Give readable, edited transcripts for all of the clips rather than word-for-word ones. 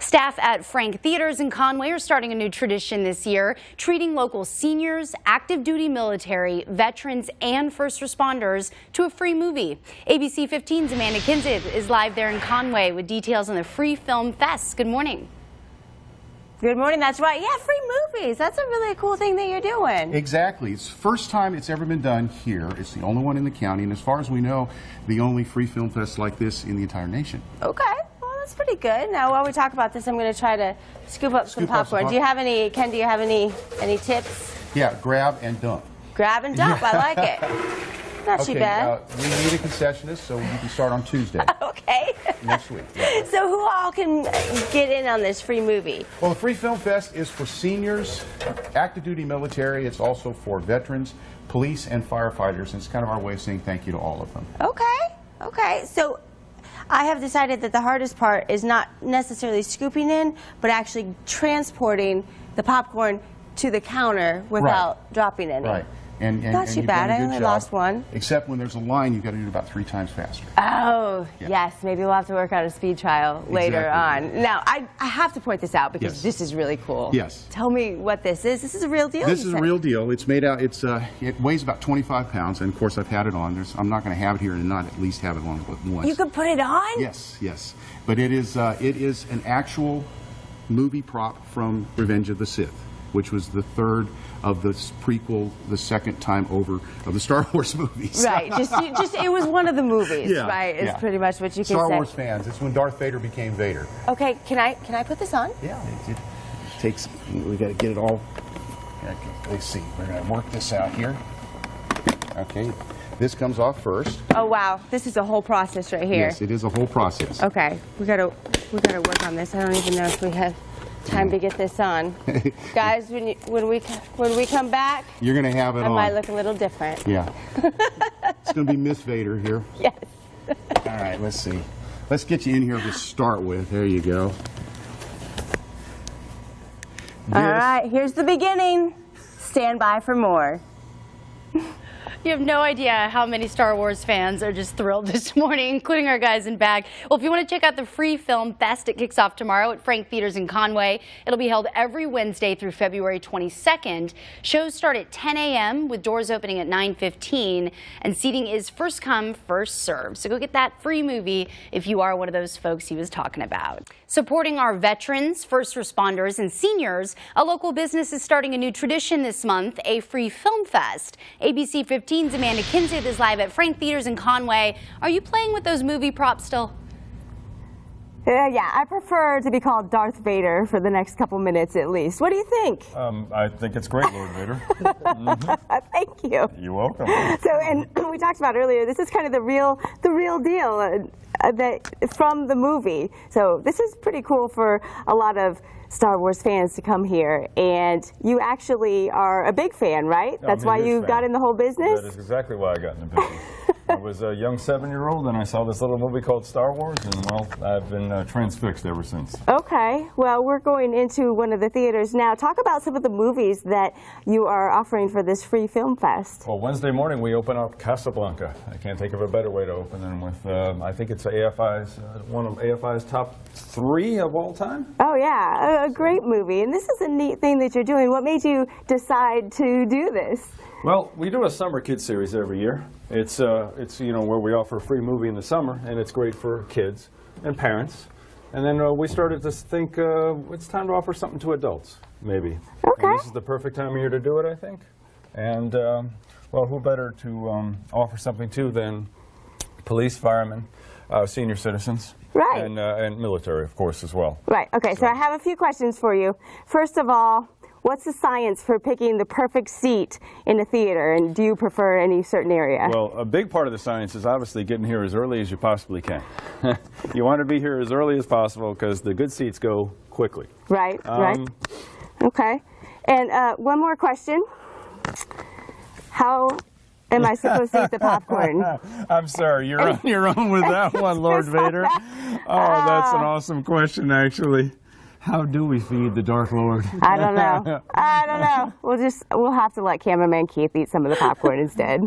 Staff at Frank Theaters in Conway are starting a new tradition this year, treating local seniors, active duty military, veterans, and first responders to a free movie. ABC 15's Amanda Kinzip is live there in Conway with details on the Free Film Fest. Good morning. Good morning, that's right. Yeah, free movies. That's a really cool thing that you're doing. Exactly. It's the first time it's ever been done here. It's the only one in the county, and as far as we know, the only free film fest like this in the entire nation. Okay. Well, that's pretty good. Now, while we talk about this, I'm going to try to scoop up some popcorn. Do you have any, Ken, do you have any tips? Yeah, grab and dump. Grab and dump. I like it. Not too bad. We need a concessionist, so you can start on Tuesday. Okay. Next week. Yeah. So who all can get in on this free movie? Well, the Free Film Fest is for seniors, active duty military. It's also for veterans, police, and firefighters. And it's kind of our way of saying thank you to all of them. Okay. Okay. So I have decided that the hardest part is not necessarily scooping in, but actually transporting the popcorn to the counter without dropping any. Right. And not too bad. I only lost one. Except when there's a line, you've got to do it about 3 times faster. Oh, yes. Maybe we'll have to work out a speed trial later on. Now, I have to point this out because this is really cool. Yes. Tell me what this is. This is a real deal? This is a real deal. It's made out, it weighs about 25 pounds, and of course I've had it on. I'm not going to have it here and not at least have it on once. You could put it on? Yes, yes. But it is an actual movie prop from Revenge of the Sith, which was the third of the prequel, the second time over of the Star Wars movies. Right, just it was one of the movies, yeah, right? It's pretty much what you can say. Star Wars fans, it's when Darth Vader became Vader. Okay, can I put this on? Yeah, it takes, we got to get it all, okay, let's see, we're going to work this out here. Okay, this comes off first. Oh wow, this is a whole process right here. Yes, it is a whole process. Okay, we gotta work on this. I don't even know if we have time to get this on. Guys, when we come back, you're going to have it on. I might look a little different. Yeah. It's going to be Miss Vader here. Yes. All right, let's see. Let's get you in here to start with. There you go. All right, here's the beginning. Stand by for more. You have no idea how many Star Wars fans are just thrilled this morning, including our guys in back. Well, if you want to check out the Free Film Fest, it kicks off tomorrow at Frank Theaters in Conway. It'll be held every Wednesday through February 22nd. Shows start at 10 a.m. with doors opening at 9:15, and seating is first come, first served. So go get that free movie if you are one of those folks he was talking about. Supporting our veterans, first responders, and seniors, a local business is starting a new tradition this month, a Free Film Fest. ABC 15's Amanda Kinzip is live at Frank Theaters in Conway. Are you playing with those movie props still? Yeah, I prefer to be called Darth Vader for the next couple minutes at least. What do you think? I think it's great, Lord Vader. Thank you. You're welcome. So, and we talked about earlier, this is kind of the real deal from the movie. So this is pretty cool for a lot of Star Wars fans to come here, and you actually are a big fan, right? That's why you got in the whole business? That is exactly why I got in the business. I was a young 7-year-old and I saw this little movie called Star Wars, and well, I've been transfixed ever since. Okay, well, we're going into one of the theaters now. Talk about some of the movies that you are offering for this Free Film Fest. Well, Wednesday morning we open up Casablanca. I can't think of a better way to open than with, I think it's AFI's, one of AFI's top 3 of all time. Oh yeah, a great movie, and this is a neat thing that you're doing. What made you decide to do this? Well, we do a summer kids series every year. It's you know, where we offer a free movie in the summer, and it's great for kids and parents. And then we started to think it's time to offer something to adults, maybe. Okay. And this is the perfect time of year to do it, I think. And well, who better to offer something to than police, firemen, senior citizens, right, and military, of course, as well. Right. Okay. So I have a few questions for you. First of all, what's the science for picking the perfect seat in a theater, and do you prefer any certain area? Well, a big part of the science is obviously getting here as early as you possibly can. You want to be here as early as possible because the good seats go quickly. Right, right. Okay. And one more question. How am I supposed to eat the popcorn? I'm sorry, you're on your own with that one, Lord Vader. Oh, that's an awesome question, actually. How do we feed the Dark Lord? I don't know. I don't know. We'll have to let cameraman Keith eat some of the popcorn instead.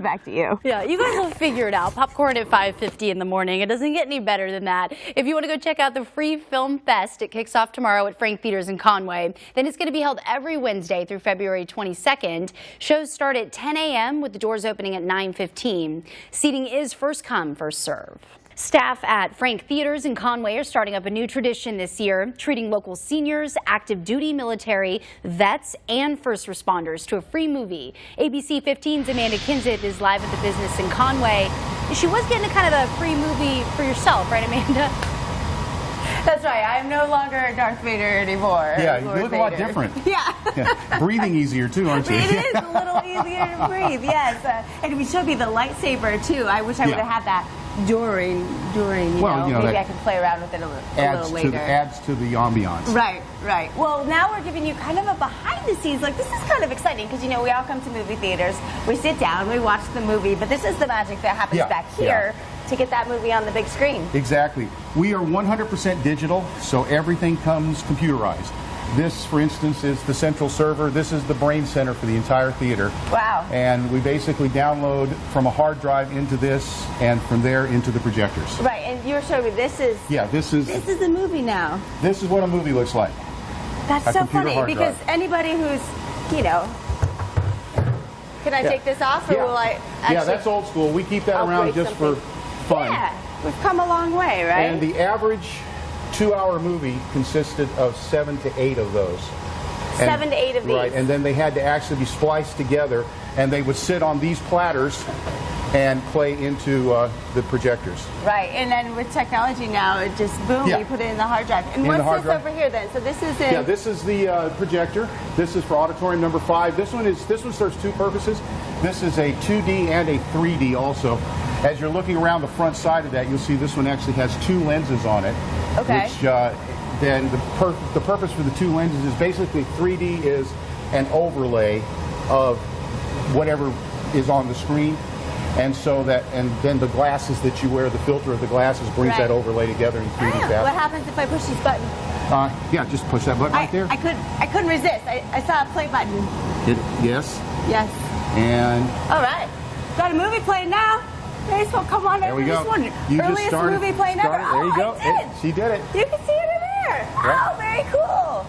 Back to you. Yeah, you guys will figure it out. Popcorn at 5:50 in the morning. It doesn't get any better than that. If you want to go check out the Free Film Fest, it kicks off tomorrow at Frank Theaters in Conway. Then it's going to be held every Wednesday through February 22nd. Shows start at 10 a.m. with the doors opening at 9:15. Seating is first come, first serve. Staff at Frank Theaters in Conway are starting up a new tradition this year, treating local seniors, active duty military, vets, and first responders to a free movie. ABC 15's Amanda Kinzith is live at the business in Conway. She was getting a kind of a free movie for yourself, right, Amanda? That's right. I am no longer Darth Vader anymore. Yeah, you look a lot different. Yeah. Breathing easier too, aren't you? It is a little easier to breathe, yes. And we showed me the lightsaber too. I wish I would have had that during maybe I could play around with it a little later. Adds to the ambiance. Right. Well, now we're giving you kind of a behind the scenes. Like, this is kind of exciting because, we all come to movie theaters, we sit down, we watch the movie, but this is the magic that happens back here to get that movie on the big screen. Exactly. We are 100% digital, so everything comes computerized. This, for instance, is the central server. This is the brain center for the entire theater. Wow. And we basically download from a hard drive into this, and from there into the projectors. Right, and you were showing me this is... Yeah, this is a movie now. This is what a movie looks like. That's so funny, because anybody who's, Can I take this off, or will I actually... Yeah, that's old school. We keep that around just for fun. Yeah, we've come a long way, right? And the average 2-hour movie consisted of 7 to 8 of those. 7 to 8 of these. Right, and then they had to actually be spliced together, and they would sit on these platters and play into the projectors. Right, and then with technology now, it just, boom, you put it in the hard drive. And what's this over here then? So this is Yeah, this is the projector. This is for auditorium number 5. This one serves 2 purposes. This is a 2D and a 3D also. As you're looking around the front side of that, you'll see this one actually has 2 lenses on it. Okay. Which then the purpose for the 2 lenses is basically 3D is an overlay of whatever is on the screen, and so that then the glasses that you wear, the filter of the glasses brings that overlay together in 3D fashion. What happens if I push this button? Yeah, just push that button right there. I couldn't resist. I saw a play button. Yes. Yes. And all right, got a movie playing now. Okay, so come on there we go. You earliest movie playing ever. There you go. I did. She did it. You can see it in there. Yep. Oh, very cool.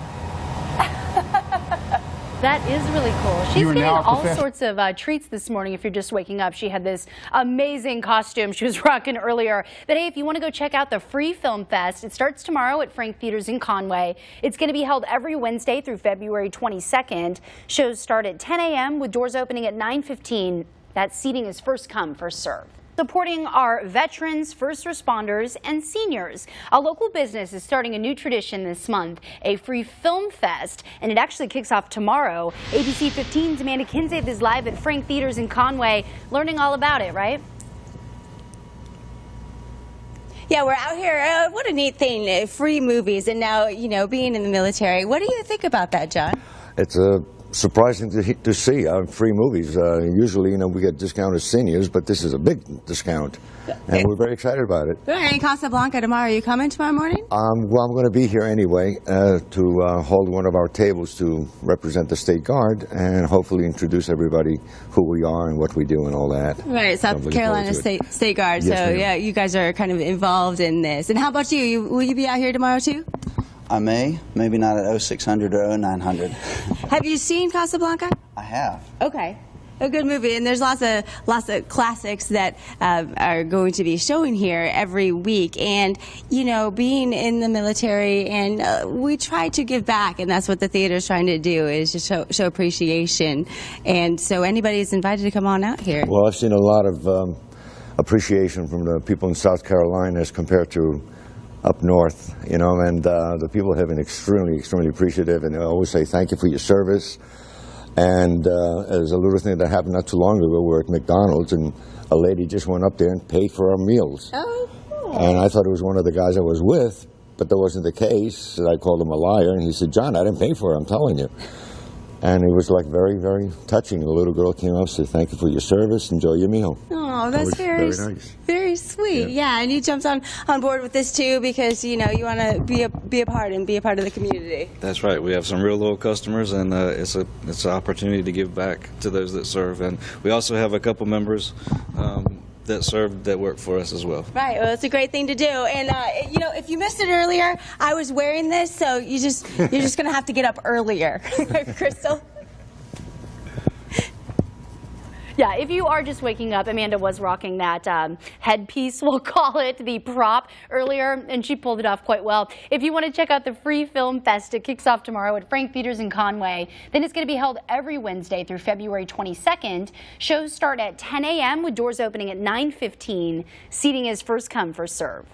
That is really cool. She's getting all sorts of treats this morning if you're just waking up. She had this amazing costume she was rocking earlier. But hey, if you want to go check out the Free Film Fest, it starts tomorrow at Frank Theaters in Conway. It's going to be held every Wednesday through February 22nd. Shows start at 10 a.m. with doors opening at 9:15. That seating is first come, first serve. Supporting our veterans, first responders, and seniors. A local business is starting a new tradition this month, a free film fest, and it actually kicks off tomorrow. ABC 15's Amanda Kinzith is live at Frank Theaters in Conway, learning all about it, right? Yeah, we're out here. What a neat thing, free movies, and now, being in the military. What do you think about that, John? It's surprising to see free movies. Usually, we get discounted seniors, but this is a big discount, and we're very excited about it. In Casablanca tomorrow. Are you coming tomorrow morning? Well, I'm going to be here anyway to hold one of our tables to represent the State Guard and hopefully introduce everybody who we are and what we do and all that. Right, South Carolina State Guard. Yes, so, yeah, you guys are kind of involved in this. And how about you? Will you be out here tomorrow, too? I may, maybe not at 0600 or 0900. Have you seen Casablanca? I have. Okay. A good movie, and there's lots of classics that are going to be showing here every week. And being in the military, and we try to give back, and that's what the theater is trying to do, is just show appreciation. And so anybody is invited to come on out here. Well, I've seen a lot of appreciation from the people in South Carolina as compared to up north, and the people have been extremely, extremely appreciative, and they always say thank you for your service. And there's a little thing that happened not too long ago. We were at McDonald's, and a lady just went up there and paid for our meals. Oh, cool. And I thought it was one of the guys I was with, but that wasn't the case. And I called him a liar, and he said, "John, I didn't pay for it, I'm telling you." And it was like very, very touching. The little girl came up and said, "Thank you for your service. Enjoy your meal." Oh, That that's was very nice. very sweet. Yeah, and you jumped on board with this too because you want to be a part of the community. That's right. We have some real loyal customers, and it's an opportunity to give back to those that serve. And we also have a couple members that serve that work for us as well. Right. Well, it's a great thing to do. And if you missed it earlier, I was wearing this, so you're just going to have to get up earlier, Crystal. Yeah, if you are just waking up, Amanda was rocking that headpiece, we'll call it, the prop earlier, and she pulled it off quite well. If you want to check out the free film fest, it kicks off tomorrow at Frank Peters in Conway. Then it's going to be held every Wednesday through February 22nd. Shows start at 10 a.m. with doors opening at 9:15. Seating is first come, first serve.